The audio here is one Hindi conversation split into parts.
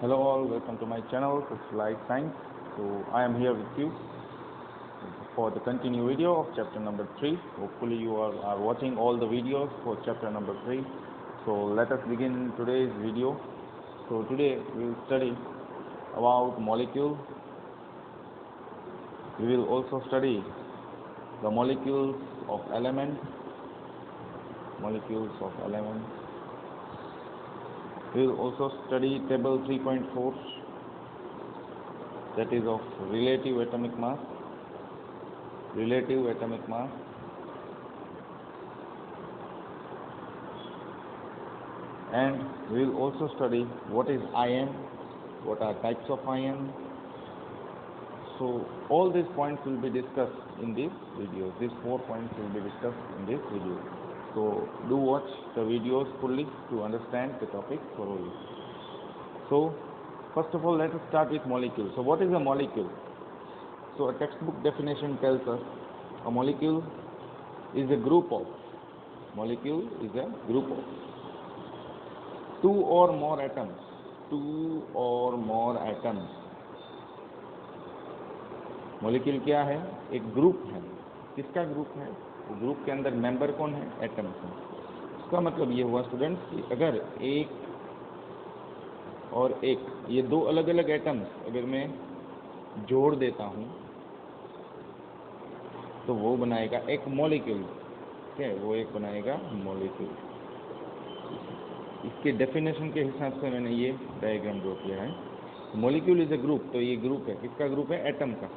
Hello all, welcome to my channel, it's Life Science. So I am here with you for the continued video of chapter number 3. Hopefully you are watching all the videos for chapter number 3. So let us begin today's video. So today we will study about molecule. We will also study the molecules of elements. We will also study table 3.4, that is of relative atomic mass. And we will also study what is ion, what are types of ion. So all these points will be discussed in this video. These 4 points will be discussed in this video. So do watch the videos fully to understand the topic thoroughly. So first of all, let us start with molecule. So what is a molecule? So a textbook definition tells us a molecule is a group of two or more atoms. Molecule क्या है? एक ग्रुप है. किसका ग्रुप है? वो ग्रुप के अंदर मेंबर कौन है? एटम्स हैं. इसका मतलब ये हुआ स्टूडेंट्स कि अगर एक और एक, ये दो अलग अलग एटम्स अगर मैं जोड़ देता हूँ तो वो बनाएगा एक मॉलिक्यूल. ठीक है, वो एक बनाएगा मॉलिक्यूल. इसके डेफिनेशन के हिसाब से मैंने ये डायग्राम ड्रॉ किया है. Molecule is a group. तो ये ग्रुप है, किसका ग्रुप है? एटम का.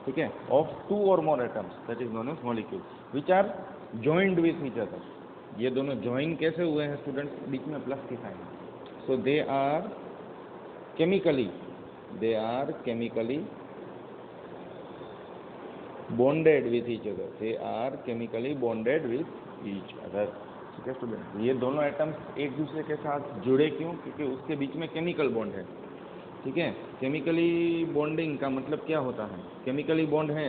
ठीक है, ऑफ टू और more atoms, that is known as molecule, which are joined with each other. ये दोनों ज्वाइन कैसे हुए हैं स्टूडेंट्स? बीच में प्लस की sign. So they are chemically bonded with each other. ठीक है स्टूडेंट, ये दोनों एटम्स एक दूसरे के साथ जुड़े क्यों? क्योंकि उसके बीच में केमिकल बॉन्ड है. ठीक है, केमिकली बॉन्डिंग का मतलब क्या होता है? केमिकली बॉन्ड है,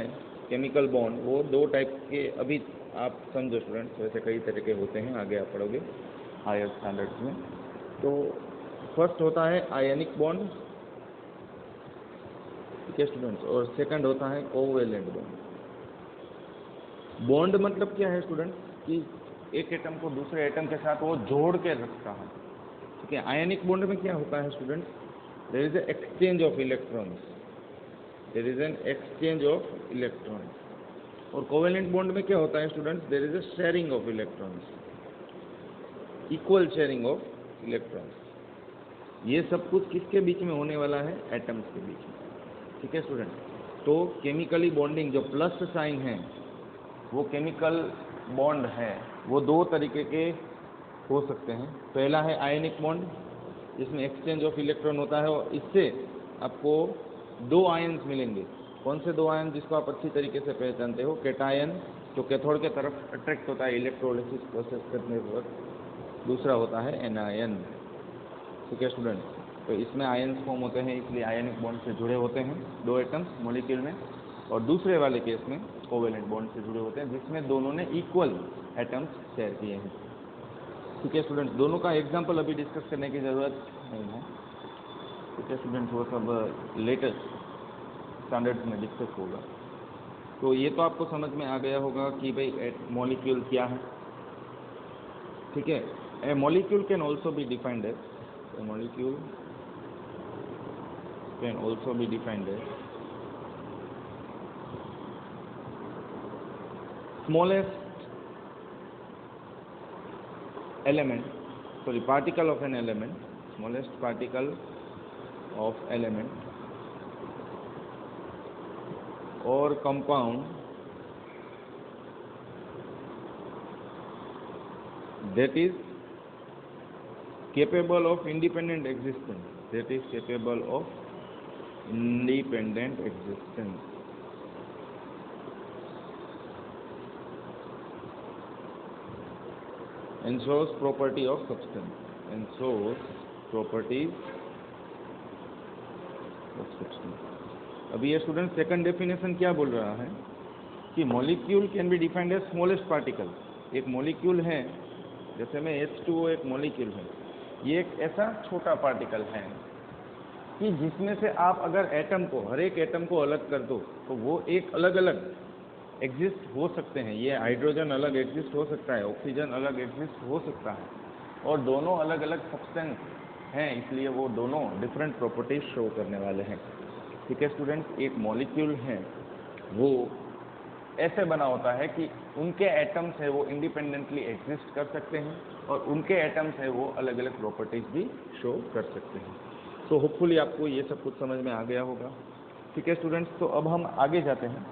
केमिकल बॉन्ड वो दो टाइप के, अभी आप समझो स्टूडेंट्स, वैसे कई तरह के होते हैं, आगे आप पढ़ोगे हायर स्टैंडर्ड्स में. तो फर्स्ट होता है आयनिक बॉन्ड. ठीक है स्टूडेंट्स, और सेकंड होता है कोवेलेंट बॉन्ड. बॉन्ड मतलब क्या है स्टूडेंट्स? कि एक एटम को दूसरे एटम के साथ वो जोड़ के रखता है. ठीक है, आयनिक बॉन्ड में क्या होता है students? There is an exchange of electrons. और कोवेलेंट बॉन्ड में क्या होता है students? There is a sharing of electrons, equal sharing of electrons. ये सब कुछ किसके बीच में होने वाला है? एटम्स के बीच में. ठीक है स्टूडेंट, तो केमिकली बॉन्डिंग जो प्लस साइन है वो केमिकल बॉन्ड है, वो दो तरीके के हो सकते हैं. पहला है आयनिक बॉन्ड, जिसमें एक्सचेंज ऑफ इलेक्ट्रॉन होता है, और इससे आपको दो आयन्स मिलेंगे. कौन से दो आयन? जिसको आप अच्छी तरीके से पहचानते हो, कैटायन जो कैथोड के तरफ अट्रैक्ट होता है इलेक्ट्रोलिसिस प्रोसेस करने पर. दूसरा होता है एनायन. ठीक है स्टूडेंट, तो इसमें आयन्स फॉर्म होते हैं, इसलिए आयनिक बॉन्ड से जुड़े होते हैं दो एटम्स मॉलिक्यूल में. और दूसरे वाले केस में कोवेलेंट बॉन्ड से जुड़े होते हैं, जिसमें दोनों ने इक्वल एटम्स शेयर किए हैं. ठीक है स्टूडेंट्स, दोनों का एग्जांपल अभी डिस्कस करने की ज़रूरत नहीं है. ठीक है स्टूडेंट्स, वो सब लेटेस्ट स्टैंडर्ड्स में डिस्कस होगा. तो ये तो आपको समझ में आ गया होगा कि भाई मॉलिक्यूल क्या है. ठीक है, a molecule can also be defined as smallest particle of an element, smallest particle of element or compound that is capable of independent existence. And shows property of substance. अभी ये स्टूडेंट सेकंड डेफिनेशन क्या बोल रहा है कि molecule can be defined as smallest particle. एक मॉलिक्यूल है, जैसे में H2O एक मॉलिक्यूल है, ये एक ऐसा छोटा पार्टिकल है कि जिसमें से आप अगर एटम को, हर एक एटम को अलग कर दो तो वो एक अलग अलग एग्जिस्ट हो सकते हैं। ये हाइड्रोजन अलग एग्जिस्ट हो सकता है, ऑक्सीजन अलग एग्जिस्ट हो सकता है, और दोनों अलग अलग सब्सटेंस हैं, इसलिए वो दोनों डिफरेंट प्रॉपर्टीज शो करने वाले हैं। ठीक है स्टूडेंट्स, एक मॉलिक्यूल है वो ऐसे बना होता है कि उनके एटम्स है वो इंडिपेंडेंटली एग्जिस्ट कर सकते हैं और उनके एटम्स है वो अलग अलग प्रॉपर्टीज भी शो कर सकते हैं। तो होपफुली आपको ये सब कुछ समझ में आ गया होगा। ठीक है स्टूडेंट्स, तो अब हम आगे जाते हैं।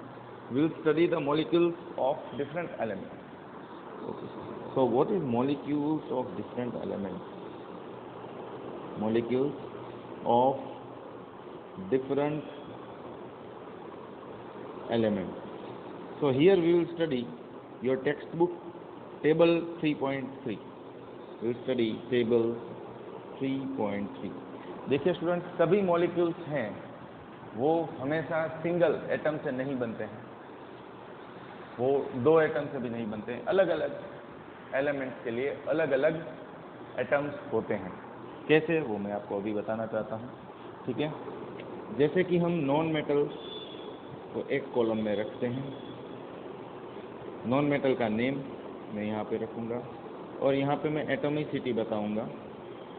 We will study the molecules of different elements. So what is molecules of different elements? Molecules of different elements. So here we will study your textbook table 3.3. We will study table 3.3. देखिए स्टूडेंट, सभी मॉलिक्यूल्स हैं वो हमेशा सिंगल एटम से नहीं बनते हैं, वो दो एटम से भी नहीं बनते हैं। अलग अलग एलिमेंट्स के लिए अलग अलग एटम्स होते हैं। कैसे, वो मैं आपको अभी बताना चाहता हूँ। ठीक है, जैसे कि हम नॉन मेटल को एक कॉलम में रखते हैं, नॉन मेटल का नेम मैं यहाँ पे रखूँगा और यहाँ पे मैं एटॉमिसिटी बताऊँगा।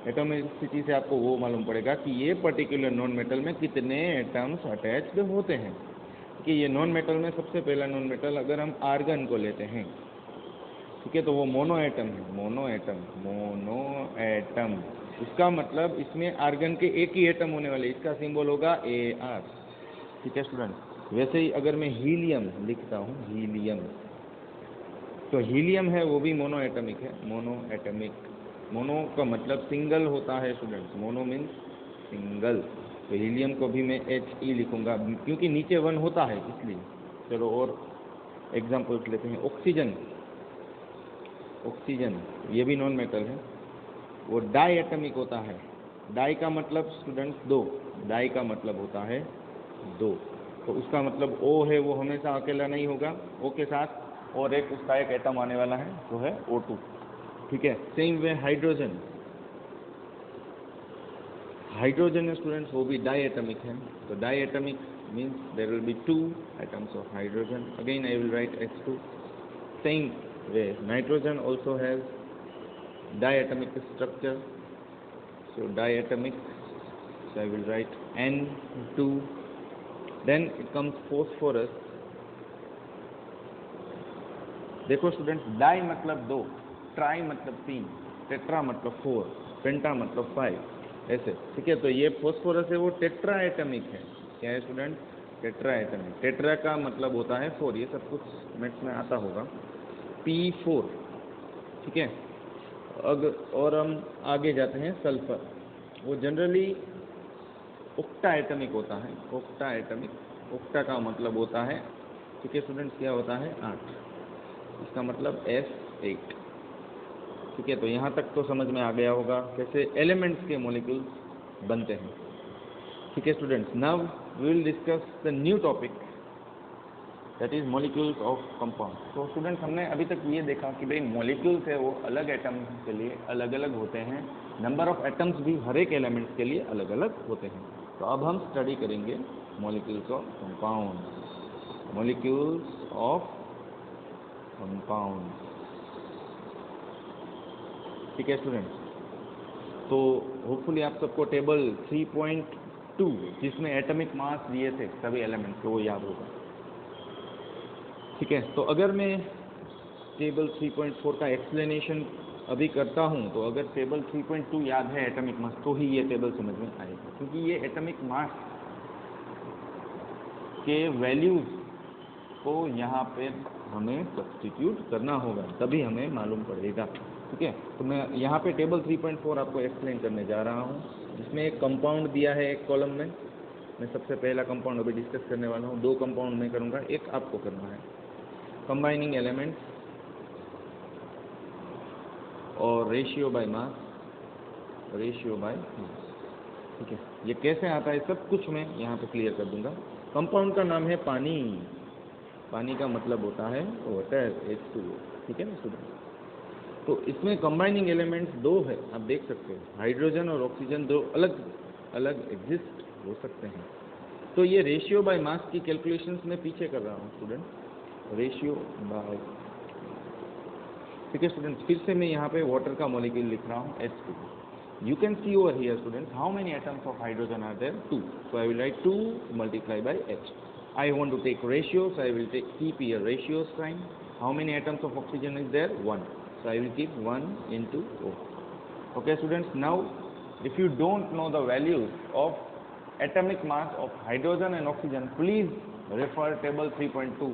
एटॉमिसिटी से आपको वो मालूम पड़ेगा कि ये पर्टिकुलर नॉन मेटल में कितने एटम्स अटैच्ड होते हैं। कि ये नॉन मेटल में सबसे पहला नॉन मेटल अगर हम आर्गन को लेते हैं, ठीक है, तो वो मोनो एटम है, मोनो एटम। इसका मतलब इसमें आर्गन के एक ही एटम होने वाले, इसका सिंबल होगा Ar। ठीक है स्टूडेंट, वैसे ही अगर मैं हीलियम लिखता हूँ, हीलियम, तो हीलियम है वो भी मोनो एटमिक है, मोनो एटमिक। मोनो का मतलब सिंगल होता है स्टूडेंट्स, मोनो मीन्स सिंगल। तो हीलियम को भी मैं He लिखूंगा क्योंकि नीचे 1 होता है इसलिए। चलो और एग्जाम्पल्स लेते हैं। ऑक्सीजन, ऑक्सीजन ये भी नॉन मेटल है, वो डाई एटमिक होता है। डाई का मतलब स्टूडेंट्स दो, डाई का मतलब होता है दो, तो उसका मतलब O है वो हमेशा अकेला नहीं होगा, O के साथ और एक उसका एक एटम आने वाला है वो है O2। ठीक है, same way hydrogen, hydrogen students वो भी डाई एटमिक है। तो diatomic means there will be 2 atoms of hydrogen, again I will write H2। Same way nitrogen also has diatomic structure, so diatomic, so I will write N2। then it comes phosphorus। देखो स्टूडेंट, डाई मतलब 2, ट्राई मतलब 3, टेट्रा मतलब 4, पेंटा मतलब 5, ऐसे। ठीक है, तो ये फॉस्फोरस है वो टेट्रा एटमिक है। क्या है स्टूडेंट? Tetra atomic. टेट्रा का मतलब होता है 4, ये सब कुछ मैथ्स में आता होगा। P4। ठीक है, और हम आगे जाते हैं। सल्फर, वो जनरली ऑक्टा एटमिक होता है, ऑक्टा एटमिक। ऑक्टा का मतलब होता है, ठीक है स्टूडेंट्स, क्या होता है? 8, इसका मतलब S8। ठीक है, तो यहाँ तक तो समझ में आ गया होगा कैसे एलिमेंट्स के मॉलिक्यूल्स बनते हैं। ठीक है students, now we will discuss the new topic, that is molecules of compound. तो स्टूडेंट्स, हमने अभी तक ये देखा कि भाई मॉलिक्यूल्स है वो अलग एटम्स के लिए अलग अलग होते हैं, नंबर ऑफ एटम्स भी हर एक एलिमेंट्स के लिए अलग अलग होते हैं। तो अब हम स्टडी करेंगे molecules of compound, molecules of compound. ठीक है स्टूडेंट्स, तो होपफुली आप सबको टेबल 3.2 जिसमें एटॉमिक मास दिए थे सभी एलिमेंट्स को वो याद होगा। ठीक है, तो अगर मैं टेबल 3.4 का एक्सप्लेनेशन अभी करता हूं, तो अगर टेबल 3.2 याद है एटॉमिक मास, तो ही ये टेबल समझ में आएगा, क्योंकि ये एटॉमिक मास के वैल्यूज को यहाँ पे हमें सब्स्टिट्यूट करना होगा, तभी हमें मालूम पड़ेगा। ठीक है, तो मैं यहाँ पे टेबल 3.4 आपको एक्सप्लेन करने जा रहा हूँ, जिसमें एक कंपाउंड दिया है एक कॉलम में। मैं सबसे पहला कंपाउंड अभी डिस्कस करने वाला हूँ, 2 कंपाउंड मैं करूँगा, एक आपको करना है। कंबाइनिंग एलिमेंट्स और ratio by mass, ratio by मास। ठीक है, ये कैसे आता है सब कुछ मैं यहाँ पे क्लियर कर दूंगा। कंपाउंड का नाम है पानी, पानी का मतलब होता है वाटर, H2O। ठीक है ना स्टूडेंट, तो इसमें कंबाइनिंग एलिमेंट्स 2 है, आप देख सकते हो, हाइड्रोजन और ऑक्सीजन 2 अलग अलग एग्जिस्ट हो सकते हैं। तो ये रेशियो बाय मास की कैलकुलेशंस में पीछे कर रहा हूँ स्टूडेंट, रेशियो बाय, ठीक है स्टूडेंट्स। फिर से मैं यहाँ पे वाटर का मॉलिक्यूल लिख रहा हूँ H2। You can see over here students how many atoms of hydrogen are there? 2. So I will write 2 multiplied by H. I want to take ratio, so I will keep here ratio sign. How many atoms of oxygen is there? 1. So I will keep 1 into O. Okay students, now if you don't know the values of atomic mass of hydrogen and oxygen, please refer table 3.2.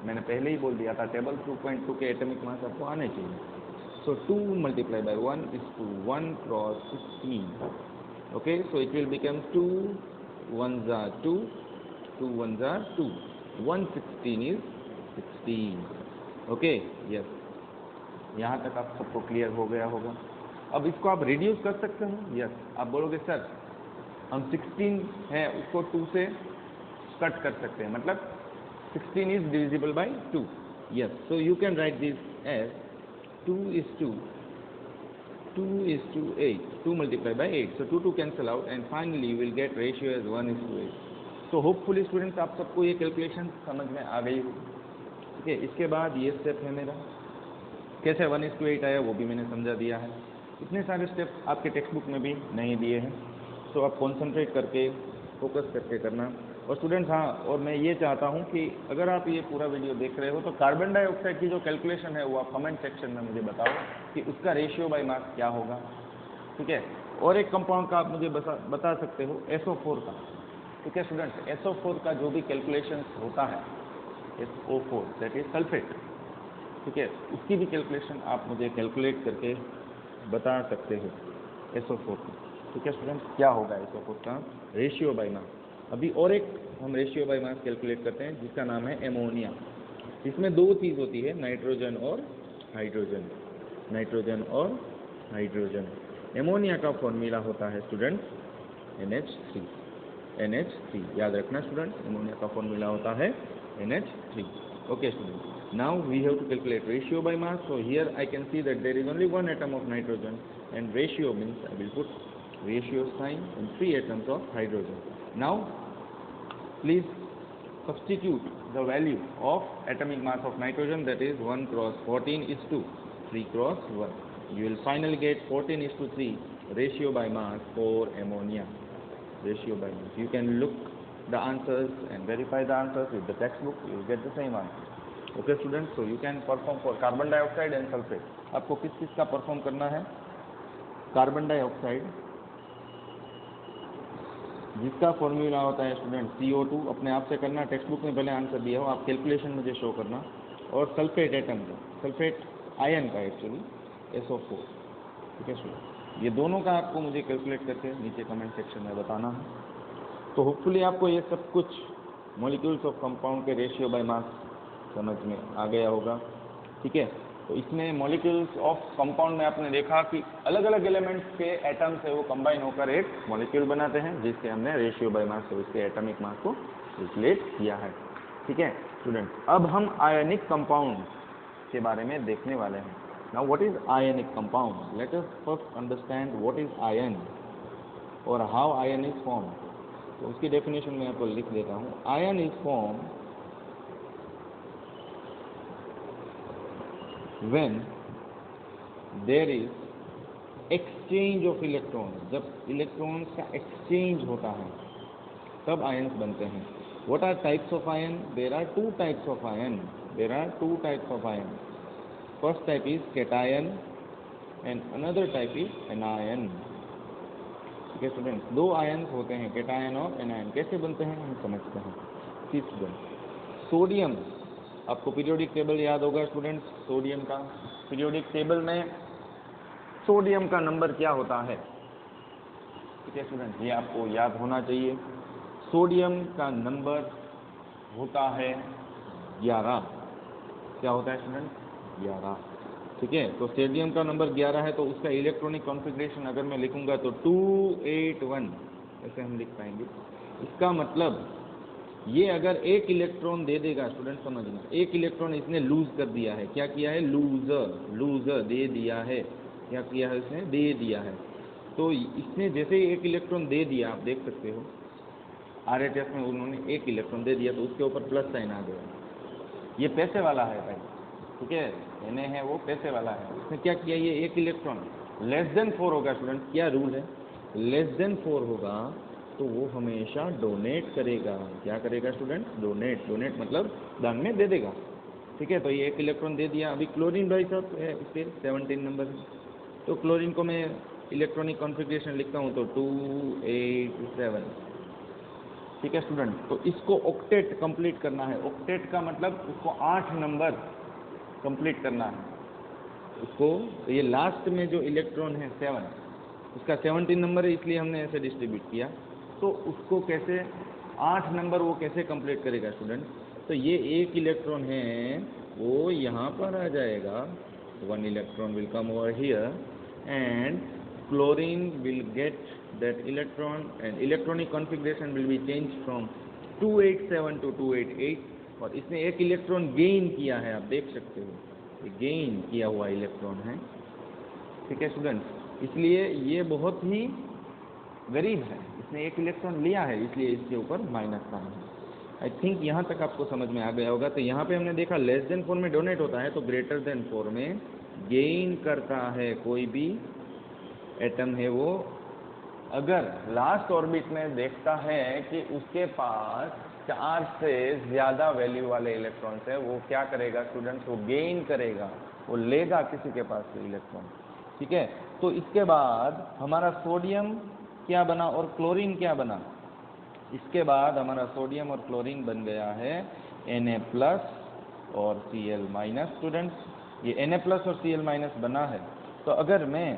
मैंने पहले ही बोल दिया था टेबल 2.2 के एटॉमिक मास आपको आने चाहिए। So 2 multiplied by 1 is 2, 1 cross 16. Okay, so it will become 2 1s are 2, 2 1s are 2. 116 is 16. Okay, yes. यहाँ तक आप सबको क्लियर हो गया होगा। अब इसको आप रिड्यूस कर सकते हो। यस, आप बोलोगे सर हम 16 है उसको 2 से कट कर सकते हैं, मतलब 16 is divisible by 2. Yes, so you can write this as 2 is to 8, 2 multiplied by 8, so 2 cancel out and finally you will get ratio as 1 is to 8. So hopefully students आप सबको ये कैलकुलेशन समझ में आ गई होगी। ठीक है, इसके बाद ये स्टेप है मेरा, कैसे 1 is to 8 आया वो भी मैंने समझा दिया है। इतने सारे स्टेप आपके टेक्स्ट बुक में भी नहीं दिए हैं, तो आप कॉन्सेंट्रेट करके फोकस करके करना। और स्टूडेंट्स हाँ, और मैं ये चाहता हूँ कि अगर आप ये पूरा वीडियो देख रहे हो तो कार्बन डाइऑक्साइड की जो कैलकुलेशन है वो आप कमेंट सेक्शन में मुझे बताओ कि उसका रेशियो बाय मास क्या होगा। ठीक है, और एक कंपाउंड का आप मुझे बता सकते हो SO4 का। ठीक है स्टूडेंट्स, SO4 का जो भी कैलकुलेशन होता है, SO4 दैट इज सल्फेट, ठीक है, उसकी भी कैलकुलेशन आप मुझे कैलकुलेट करके बता सकते हो SO4 का। ठीक है स्टूडेंट्स, क्या होगा SO4 का रेशियो बाय मास। अभी और एक हम रेशियो बाय मास कैलकुलेट करते हैं जिसका नाम है एमोनिया। इसमें दो चीज़ होती है, नाइट्रोजन और हाइड्रोजन, नाइट्रोजन और हाइड्रोजन। एमोनिया का फॉर्मूला होता है स्टूडेंट्स NH3, NH3 याद रखना स्टूडेंट्स, एमोनिया का फॉर्मूला होता है NH3। Okay student, now we have to calculate ratio by mass. So here I can see that there is only 1 atom of nitrogen and ratio means I will put ratio sign and 3 atoms of hydrogen. Now please substitute the value of atomic mass of nitrogen, that is 1 cross 14 is to 3 cross 1. You will finally get 14 is to 3 ratio by mass for ammonia, ratio by mass. You can look the answers and verify the answers with the textbook, you will get the same answer. Okay students, so you can perform for carbon dioxide and sulfate. आपको किस किस का परफॉर्म करना है? कार्बन डाइऑक्साइड जिसका फॉर्मूला होता है स्टूडेंट CO2, अपने आप से करना, टेक्स्ट बुक में पहले आंसर दिया हो, आप कैलकुलेशन मुझे शो करना। और सल्फेट एटम का, सल्फेट आयन का एक्चुअली SO4। ठीक है स्टूडेंट, ये दोनों का आपको मुझे कैलकुलेट करके नीचे कमेंट सेक्शन में बताना है। तो होपफुली आपको ये सब कुछ मॉलिक्यूल्स ऑफ कंपाउंड के रेशियो बाय मास समझ में आ गया होगा। ठीक है, तो इसमें मॉलिक्यूल्स ऑफ कंपाउंड में आपने देखा कि अलग अलग एलिमेंट्स के एटम से वो कंबाइन होकर एक मॉलिक्यूल बनाते हैं, जिससे हमने रेशियो बाय मास से उसके एटॉमिक मास को कैलकुलेट किया है। ठीक है स्टूडेंट्स, अब हम आयनिक कंपाउंड के बारे में देखने वाले हैं। Now what is ionic compound? Let us first understand what is ion और हाउ आयन इज फॉर्म। तो उसकी डेफिनेशन मैं आपको लिख देता हूँ। Ion is form when there is exchange of electrons, जब इलेक्ट्रॉन्स का एक्सचेंज होता है तब आयन्स बनते हैं। What are types of ion? There are two types of ion. There are two types of ion. First type is cation and another type is anion. ठीक है स्टूडेंट्स, दो आयन्स होते हैं, केटायन और एनायन। कैसे बनते हैं हम समझते हैं। ठीक स्टूडेंट, सोडियम, आपको पीरियोडिक टेबल याद होगा स्टूडेंट्स, सोडियम का पीरियोडिक टेबल में सोडियम का नंबर क्या होता है? ठीक है स्टूडेंट्स, ये आपको याद होना चाहिए। सोडियम का नंबर होता है 11। क्या होता है स्टूडेंट्स? 11। ठीक है, तो सोडियम का नंबर 11 है, तो उसका इलेक्ट्रॉनिक कॉन्फ़िगरेशन अगर मैं लिखूंगा तो 281 ऐसे हम लिख पाएंगे। इसका मतलब ये अगर एक इलेक्ट्रॉन दे देगा, स्टूडेंट समझना, एक इलेक्ट्रॉन इसने लूज कर दिया है। क्या किया है? लूजर दे दिया है। क्या किया है इसने? दे दिया है। तो इसने जैसे ही एक इलेक्ट्रॉन दे दिया, आप देख सकते हो RHS में उन्होंने एक इलेक्ट्रॉन दे दिया तो उसके ऊपर प्लस साइन आ गया। ये पैसे वाला है भाई, ठीक है, Na है वो पैसे वाला है। इसने क्या किया, ये एक इलेक्ट्रॉन लेस देन 4 होगा स्टूडेंट, क्या रूल है, लेस देन 4 होगा तो वो हमेशा डोनेट करेगा। क्या करेगा स्टूडेंट, डोनेट। डोनेट मतलब दान में दे देगा, ठीक है। तो ये एक इलेक्ट्रॉन दे दिया। अभी क्लोरीन भाई साहब है इसके 17 नंबर है, तो क्लोरीन को मैं इलेक्ट्रॉनिक कॉन्फ़िगरेशन लिखता हूँ तो 287, ठीक है स्टूडेंट। तो इसको ऑक्टेट कंप्लीट करना है। ऑक्टेट का मतलब उसको 8 नंबर कंप्लीट करना है उसको। ये लास्ट में जो इलेक्ट्रॉन है 7, उसका 17 नंबर है, इसलिए हमने ऐसे डिस्ट्रीब्यूट किया। तो उसको कैसे 8 नंबर वो कैसे कंप्लीट करेगा स्टूडेंट, तो ये एक इलेक्ट्रॉन है वो यहाँ पर आ जाएगा, 1 electron will come over here and chlorine will get that electron and electronic configuration will be changed from 287 to 288। और इसने एक इलेक्ट्रॉन गेन किया है, आप देख सकते हो, ये गेन किया हुआ इलेक्ट्रॉन है, ठीक है स्टूडेंट्स। इसलिए ये बहुत ही गरीब है, इसने एक इलेक्ट्रॉन लिया है, इसलिए इसके ऊपर माइनस साइन है। आई थिंक यहाँ तक आपको समझ में आ गया होगा। तो यहाँ पे हमने देखा लेस देन 4 में डोनेट होता है, तो ग्रेटर देन 4 में गेन करता है। कोई भी एटम है वो अगर लास्ट ऑर्बिट में देखता है कि उसके पास 4 से ज़्यादा वैल्यू वाले इलेक्ट्रॉन्स है, वो क्या करेगा स्टूडेंट्स, वो गेन करेगा, वो लेगा किसी के पास से इलेक्ट्रॉन, ठीक है। तो इसके बाद हमारा सोडियम क्या बना और क्लोरीन क्या बना, इसके बाद हमारा सोडियम और क्लोरीन बन गया है Na+ और Cl- स्टूडेंट्स। ये Na+ और Cl- बना है। तो अगर मैं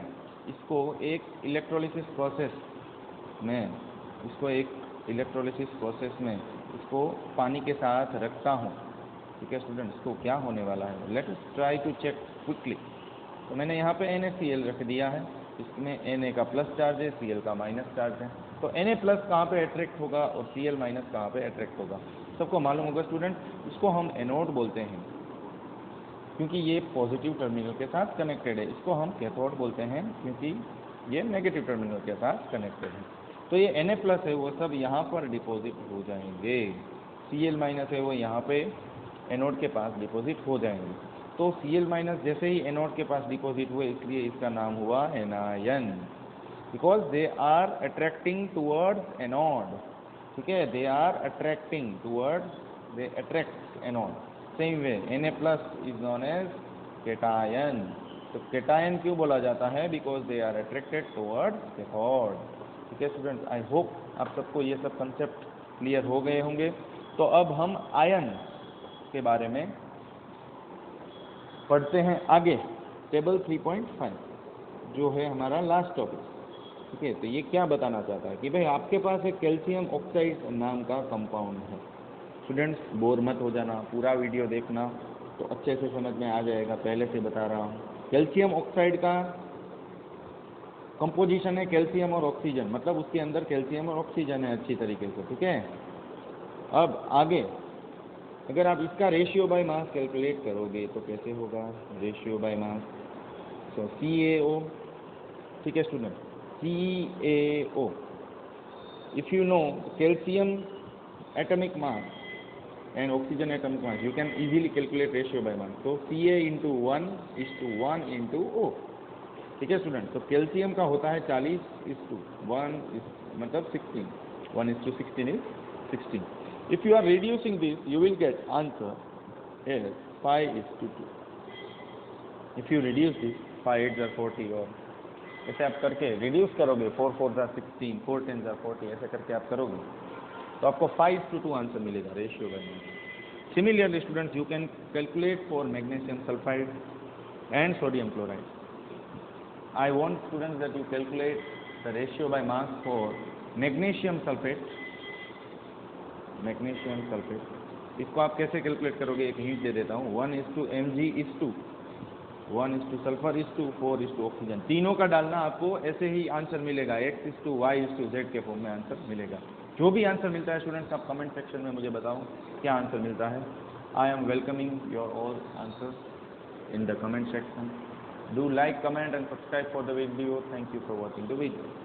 इसको एक इलेक्ट्रोलिसिस प्रोसेस में इसको पानी के साथ रखता हूँ, ठीक है स्टूडेंट्स, तो क्या होने वाला है, let us try to check quickly. तो मैंने यहाँ पे NaCl रख दिया है, इसमें Na का प्लस चार्ज है, Cl का माइनस चार्ज है। तो Na+ कहाँ पे अट्रैक्ट होगा और Cl- कहाँ पे अट्रैक्ट होगा, सबको मालूम होगा स्टूडेंट। इसको हम एनोड बोलते हैं क्योंकि ये पॉजिटिव टर्मिनल के साथ कनेक्टेड है। इसको हम कैथोड बोलते हैं क्योंकि ये नेगेटिव टर्मिनल के साथ कनेक्टेड है। तो ये Na+ है वो सब यहाँ पर डिपॉजिट हो जाएंगे, Cl- है वो यहाँ पे एनोड के पास डिपॉजिट हो जाएंगे। तो Cl- जैसे ही एनोड के पास डिपॉजिट हुए, इसलिए इसका नाम हुआ anion, because they are attracting towards anode, ठीक है, they are attracting towards, they attract anode. Same way Na+ is known as cation. तो केटायन क्यों बोला जाता है, because they are attracted towards cathode, ठीक है स्टूडेंट्स। आई होप आप सबको ये सब कंसेप्ट क्लियर हो गए होंगे। तो अब हम आयन के बारे में पढ़ते हैं आगे, टेबल 3.5 जो है हमारा लास्ट टॉपिक, ठीक है। तो ये क्या बताना चाहता है कि भाई आपके पास एक कैल्शियम ऑक्साइड नाम का कंपाउंड है। स्टूडेंट्स बोर मत हो जाना, पूरा वीडियो देखना तो अच्छे से समझ में आ जाएगा, पहले से बता रहा हूँ। कैल्शियम ऑक्साइड का कंपोजिशन है कैल्शियम और ऑक्सीजन, मतलब उसके अंदर कैल्शियम और ऑक्सीजन है अच्छी तरीके से, ठीक है। अब आगे अगर आप इसका रेशियो बाय मास कैलकुलेट करोगे तो कैसे होगा, ratio by mass, so CaO, ठीक है student, CaO। If you know calcium atomic mass and oxygen atomic mass, you can easily calculate ratio by mass. So Ca into 1 is to 1 into O, ठीक है स्टूडेंट। तो कैल्शियम का होता है 40:1 मतलब 16, 1:16 is 16। If you are reducing this, you will get answer as 5:2। If you reduce this, 5 8 are 40 और ऐसे आप करके रिड्यूस करोगे, 4 4 are 16, 4 10 are 40, ऐसे करके आप करोगे तो आपको 5:2 आंसर मिलेगा, ratio by mass. Similarly students you can calculate for magnesium sulphide and sodium chloride. I want students that you calculate the ratio by mass for magnesium sulphate. Magnesium sulphate इसको आप कैसे कैलकुलेट करोगे, एक हिंट दे देता हूँ, 1:Mg:2, 1 सल्फर 4 ऑक्सीजन, तीनों का डालना, आपको ऐसे ही आंसर मिलेगा, X:Y:Z के फॉर्म में आंसर मिलेगा। जो भी आंसर मिलता है स्टूडेंट्स आप कमेंट सेक्शन में मुझे बताओ क्या आंसर मिलता है। I am welcoming your all answers in the comment section. Do like, comment and subscribe for the video. Thank you for watching the video.